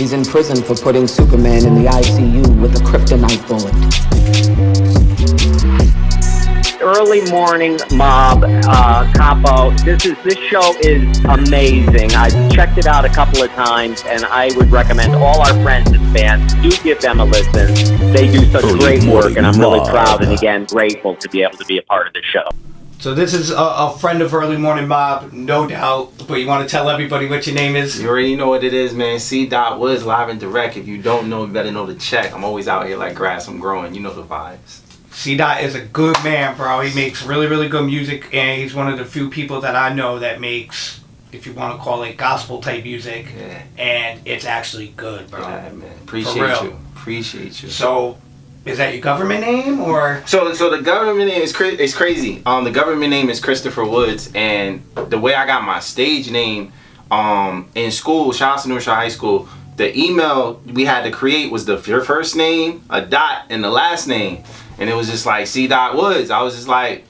He's in prison for putting Superman in the ICU with a Criptoknight bullet. Early morning mob, Capo. This show is amazing. I've checked it out a couple of times, and I would recommend all our friends and fans do give them a listen. They do such great work, and I'm really proud and again grateful to be able to be a part of the show. So this is a friend of Early Morning Mob, no doubt. But you want to tell everybody what your name is? You already know what it is, man. C.Dot Woods, live and direct. If you don't know, you better know the check. I'm always out here like grass. I'm growing. You know the vibes. C.Dot is a good man, bro. He makes really, really good music, and he's one of the few people that I know that makes, if you want to call it, gospel-type music, and it's actually good, bro. Yeah, man. Appreciate you. So, is that your government name, or? So the government name is crazy. The government name is Christopher Woods, and the way I got my stage name, in school, shout out to Newark High School, the email we had to create was your first name, a dot, and the last name. And it was just like C.Dot Woods. I was just like,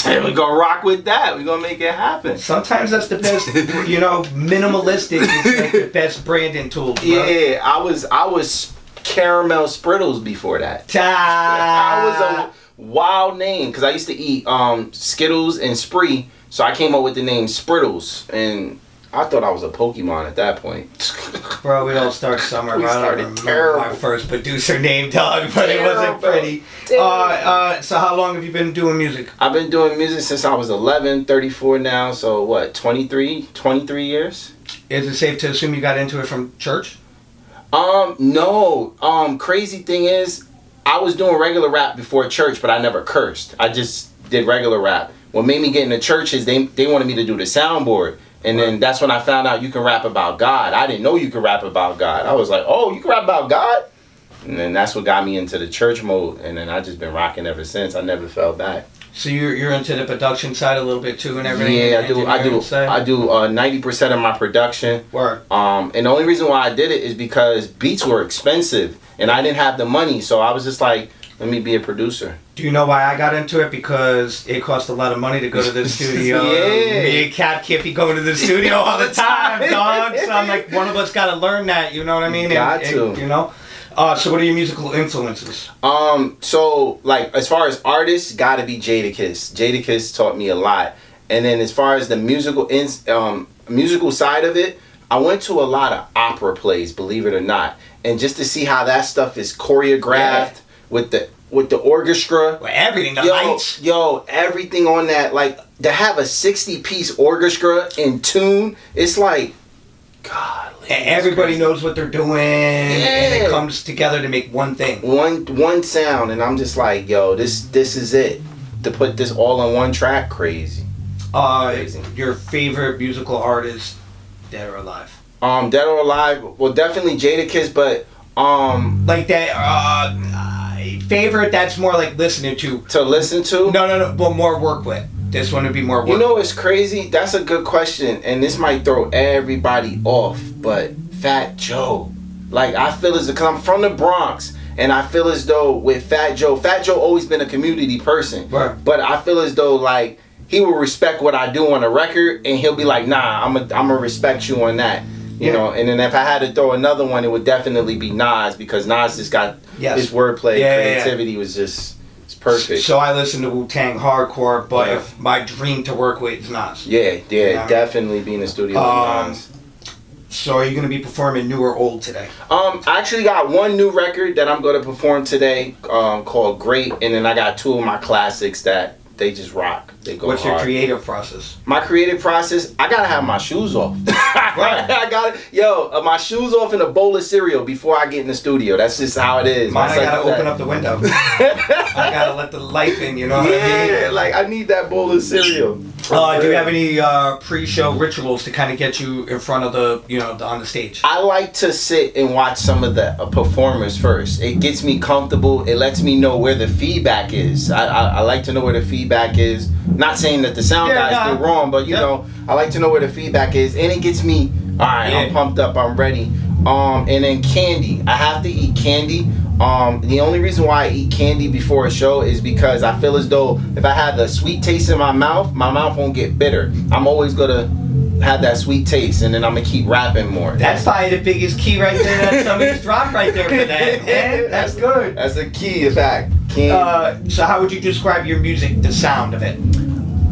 we're gonna rock with that. We're gonna make it happen. Sometimes that's the best, minimalistic is like the best branding tool, bro. Yeah, I was caramel spriddles before that. I was a wild name because I used to eat Skittles and Spree, so I came up with the name Spriddles, and I thought I was a Pokemon at that point. Bro, we all start somewhere. We started terrible. My first producer name, dog, but it wasn't pretty. So how long have you been doing music? I've been doing music since I was 11, 34 now, so what, 23 years? Is it safe to assume you got into it from church? No. Crazy thing is, I was doing regular rap before church, but I never cursed. I just did regular rap. What made me get into church is they wanted me to do the soundboard. And then that's when I found out you can rap about God. I didn't know you could rap about God. I was like, oh, you can rap about God? And then that's what got me into the church mode. And then I've just been rocking ever since. I never fell back. So you're into the production side a little bit too and everything? Yeah, I do 90% of my production. Word. And the only reason why I did it is because beats were expensive. And I didn't have the money. So I was just like, let me be a producer. Do you know why I got into it? Because it cost a lot of money to go to the studio. Yeah. Me and Cap can't be going to the studio all the time, dog. So I'm like, one of us got to learn that, you know what I mean? Got to. So what are your musical influences? So like as far as artists, gotta be Jadakiss. Jadakiss taught me a lot. And then as far as the musical side of it, I went to a lot of opera plays, believe it or not. And just to see how that stuff is choreographed with the orchestra. Well, everything, the lights. Yo, everything on that, like to have a 60-piece orchestra in tune, it's like, God. And everybody knows what they're doing, and it comes together to make one thing. One sound, and I'm just like, yo, this is it. To put this all on one track, crazy. Crazy. Your favorite musical artist, dead or alive? Dead or alive? Well, definitely Jadakiss, but like that. Favorite that's more like listening to. To listen to? No. Well, more work with. This one would be more work. You know what's crazy? That's a good question, and this might throw everybody off. But Fat Joe, like I feel as because I'm from the Bronx, and I feel as though with Fat Joe always been a community person. Right. But I feel as though like he will respect what I do on a record, and he'll be like, nah, I'm gonna respect you on that. You know, and then if I had to throw another one, it would definitely be Nas because Nas just got his wordplay, creativity was just it's perfect. So I listen to Wu-Tang hardcore, but if my dream to work with is Nas. Yeah, definitely be in the studio with Nas. So are you going to be performing new or old today? I actually got one new record that I'm going to perform today called Great, and then I got two of my classics that they just rock. They go What's hard. your creative process? My creative process, I gotta have my shoes off. I got my shoes off and a bowl of cereal before I get in the studio. That's just how it is. Mine, I gotta open up the window. I gotta let the life in, you know what I mean? Yeah, like I need that bowl of cereal. Do you have any pre-show rituals to kind of get you in front of on the stage? I like to sit and watch some of the performers first. It gets me comfortable. It lets me know where the feedback is. I like to know where the feedback is. Not saying that the sound guys do wrong, but you know, I like to know where the feedback is, and it gets me, all right, I'm pumped up, I'm ready. And then candy. I have to eat candy. The only reason why I eat candy before a show is because I feel as though if I have the sweet taste in my mouth won't get bitter. I'm always gonna have that sweet taste, and then I'm gonna keep rapping more. That's probably the biggest key right there that somebody's dropped right there for that, man. That's good. That's a key, in fact. So how would you describe your music, the sound of it?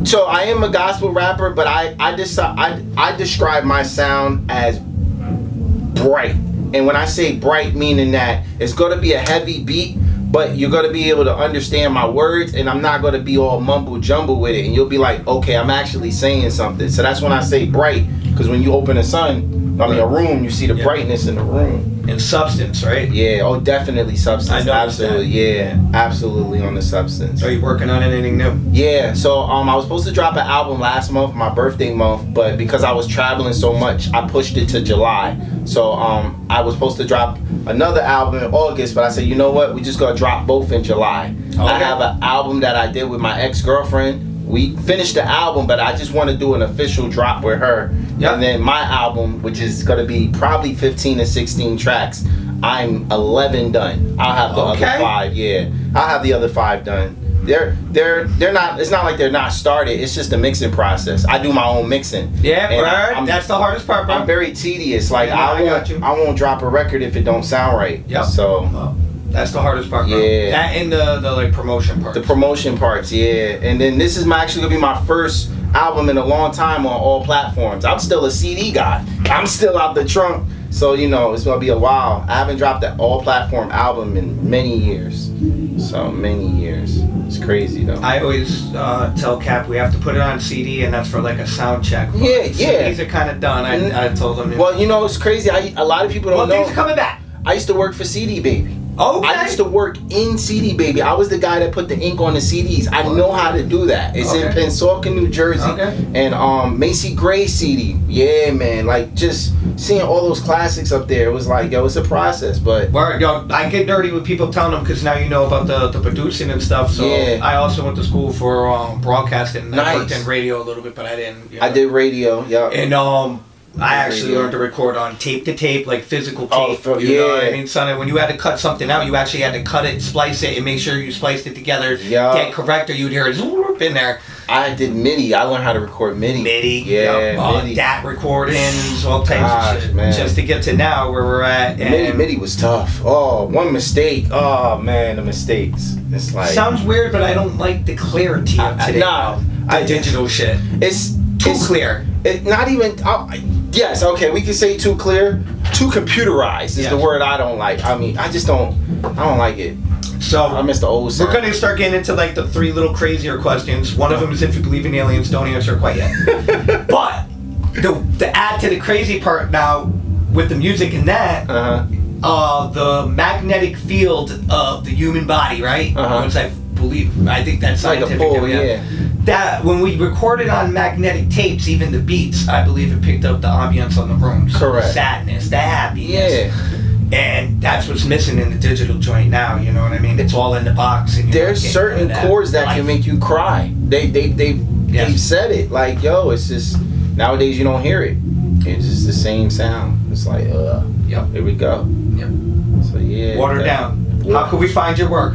So I am a gospel rapper, but I describe my sound as bright. And when I say bright, meaning that it's going to be a heavy beat, but you're going to be able to understand my words, and I'm not going to be all mumble jumble with it, and you'll be like, okay, I'm actually saying something. So that's when I say bright, because when you open a room, you see the brightness in the room. And substance, right? Yeah, oh, definitely substance. I know. Absolutely, yeah, absolutely on the substance. Are you working on anything new? Yeah, so I was supposed to drop an album last month, my birthday month, but because I was traveling so much, I pushed it to July. So I was supposed to drop another album in August, but I said, you know what? We just gonna drop both in July. Okay. I have an album that I did with my ex-girlfriend. We finished the album, but I just want to do an official drop with her. Yep. And then my album, which is going to be probably 15 to 16 tracks, I'm 11 done. I'll have the other 5, yeah. I'll have the other 5 done. They're not, it's not like they're not started, it's just a mixing process. I do my own mixing. Yeah, bro, that's the hardest part, bro. I'm very tedious. Like, yeah, I won't drop a record if it don't sound right. Yep. So... That's the hardest part, bro. Yeah. That and the like promotion part. The promotion parts, yeah. And then this is actually gonna be my first album in a long time on all platforms. I'm still a CD guy. I'm still out the trunk. So, you know, it's gonna be a while. I haven't dropped an all platform album in many years. So many years. It's crazy though. I always tell Cap we have to put it on CD, and that's for like a sound check. Yeah, yeah. CDs are kind of done. I told them. Well, you know, it's crazy. A lot of people don't know. Things are coming back. I used to work for CD Baby. Okay. I used to work in CD Baby. I was the guy that put the ink on the CDs. I know how to do that. It's in Pennsauken, New Jersey. And Macy Gray CD. Yeah, man. Like, just seeing all those classics up there, it was like, yo, it's a process. But yo, I get dirty with people telling them because now you know about the producing and stuff. So yeah. I also went to school for broadcasting. I worked in radio a little bit, but I didn't. You know. I did radio, yeah. And I actually learned to record on tape to tape, like physical tape. You know what I mean, son? When you had to cut something out, you actually had to cut it, splice it, and make sure you spliced it together. Get correct, or you'd hear it zoop in there. I did MIDI. I learned how to record MIDI. Yeah, MIDI. DAT recordings, all types of shit. Man. Just to get to now where we're at. And MIDI was tough. Oh, one mistake. Oh man, the mistakes. It's like sounds weird, but I don't like the clarity of today. Digital shit. It's too clear. It not even. Yes, okay, we can say too clear. Too computerized is the word I don't like. I mean, I don't like it. So I miss the old sound. We're gonna start getting into like the 3 little crazier questions. One of them is if you believe in aliens. Don't answer quite yet. But the add to the crazy part now with the music and that, the magnetic field of the human body, right? Once I think that's scientific. Like a pull, yeah. That when we recorded on magnetic tapes, even the beats, I believe it picked up the ambience on the rooms. Correct. The sadness, the happiness. Yeah. And that's what's missing in the digital joint now, you know what I mean? It's all in the box. And there's certain chords that can make you cry. They've said it. Like, yo, it's just, nowadays you don't hear it. It's just the same sound. It's like, here we go. Yep. So yeah. Water down. How can we find your work?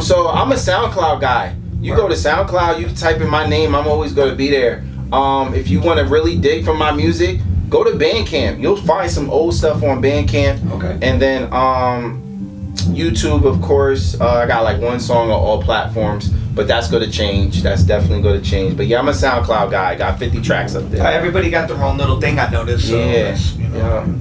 So I'm a SoundCloud guy. You go to SoundCloud, you can type in my name, I'm always going to be there. If you want to really dig from my music, go to Bandcamp. You'll find some old stuff on Bandcamp. Okay. And then YouTube, of course. I got like 1 song on all platforms, but that's going to change. That's definitely going to change. But yeah, I'm a SoundCloud guy. I got 50 tracks up there. Everybody got their own little thing, I noticed. So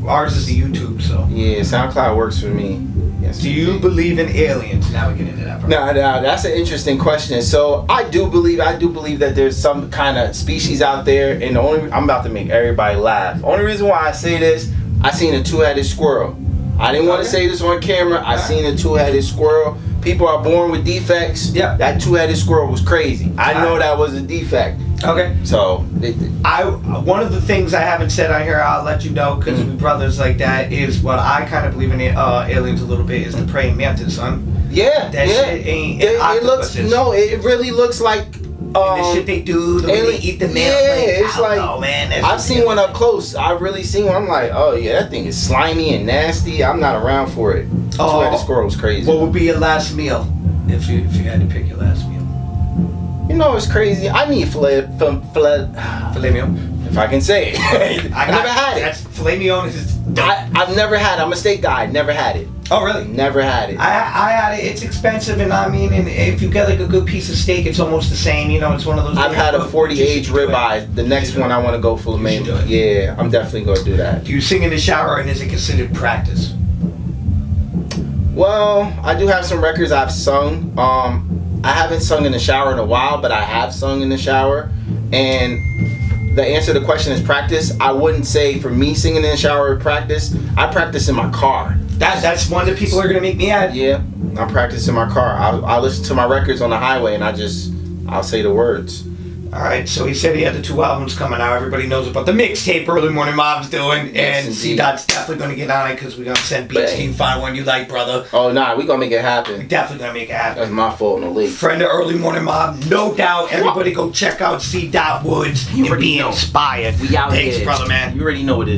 ours is the YouTube, so. Yeah, SoundCloud works for me. Yes. Do you believe in aliens? Now we get into that part. No, that's an interesting question. So I do believe that there's some kind of species out there, and I'm about to make everybody laugh. Only reason why I say this, I seen a 2-headed squirrel. I didn't want to say this on camera. I seen a 2-headed squirrel. People are born with defects. Yeah. That 2-headed squirrel was crazy. I know that was a defect. Okay. So one of the things I haven't said on here, I'll let you know because we brothers like that, is what I kind of believe in aliens a little bit is the praying mantis, son. Yeah. That shit ain't. It looks it really looks like. And the shit they do, the way they eat the man. Yeah, it's like, oh man, I've seen one up close. I've really seen one. I'm like, oh yeah, that thing is slimy and nasty. I'm not around for it. The squirrel was crazy. What would be your last meal if you had to pick your last meal? You know, it's crazy. I need filet mignon. If I can say it. I never had it. That's filet mignon is I've never had it. I'm a steak guy. Never had it. Oh, really? Never had it. I had it. It's expensive, and I mean, and if you get like a good piece of steak, it's almost the same. You know, it's one of those. I've had a 40 age ribeye. The next one I want to go full of main. Yeah, I'm definitely going to do that. Do you sing in the shower, and is it considered practice? Well, I do have some records I've sung. I haven't sung in the shower in a while, but I have sung in the shower. And the answer to the question is practice. I wouldn't say for me singing in the shower practice. I practice in my car. That's one that people are gonna make me add. Yeah, I practice in my car. I listen to my records on the highway and I'll say the words. All right, so he said he had the 2 albums coming out. Everybody knows about the mixtape Early Morning Mob's doing, Yes, and C.Dot's definitely going to get on it because we're going to send beats to you, find one you like, brother. Oh, nah, we going to make it happen. Definitely going to make it happen. That's my fault, no leak. Friend of Early Morning Mob, no doubt. Everybody go check out C.Dot Woods and be inspired. We out Thanks, here. brother, man. You already know what it is.